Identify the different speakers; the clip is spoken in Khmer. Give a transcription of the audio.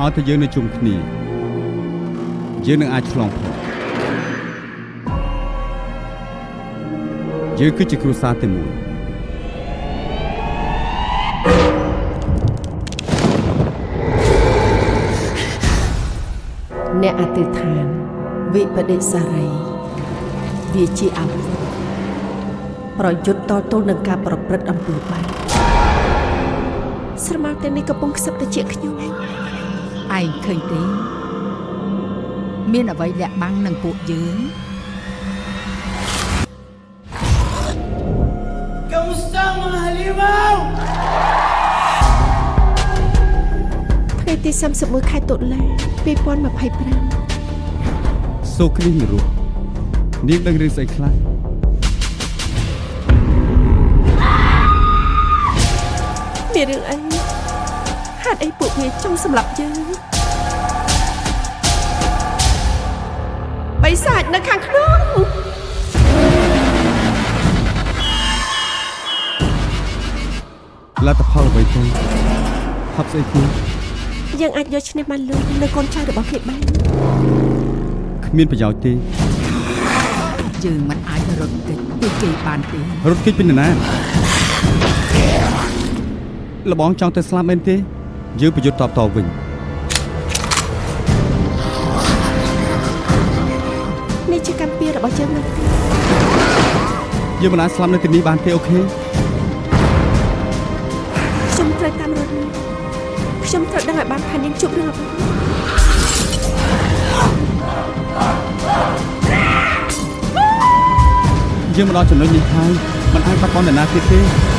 Speaker 1: ឲ្យតែយើងនៅជុំគ្នាយើងនឹងអាចឆ្លងផុតយើងគឺជាគ្រួសារតែមួយ
Speaker 2: អ្នកអធិដ្ឋានវិបដិសារីវាជាអាវុធប្រយុទ្ធតទល់នឹងការប្រព្រឹត្តអំពើបាបស្រមោលទាំងនេះកំពុងខ្សឹបទៅជាខ្ញុំឯងឃើញទេមានអ្វីលាក់បាំងនឹងពួកយើងថ្ងៃទី31ខែតុលា2025
Speaker 1: សូគ្រីសនរោនាងដឹងរឿងស្អីខ្លះ
Speaker 2: មានរឿងអីហេតុអីពួកវាចង់សម្លាប់យើងបិសាចនៅខាងក្នុង
Speaker 1: លទ្ធផលអ្វីទៅហប់ស្អីគ្នា
Speaker 2: យើងអាចយកឈ្នះបានលើនៅកូនចៅរបស់គេបាន
Speaker 1: គ្មានប្រយោជន៍ទេ
Speaker 2: យើងមិនអាចរត់គេចពីគេបានទេ
Speaker 1: រត់គេចពីណាលបងចង់ទៅស្លាប់មែនទេយើងប្រយុទ្ធតបតវិញ
Speaker 2: នេះជាកម្មពីរបស់យើងណា
Speaker 1: យើងមិនអាចស្លាប់នៅទីនេះបានទេអូខេ
Speaker 2: ខ្ញុំត្រូវតាមរត់នេះខ្ញុំត្រូវដឹងឲ្យបានថានាងជួបរឿងអ្វី
Speaker 1: យើងមកដល់ចំណុចនេះហើយមិនអាចបាត់បង់នរណាទៀតទេ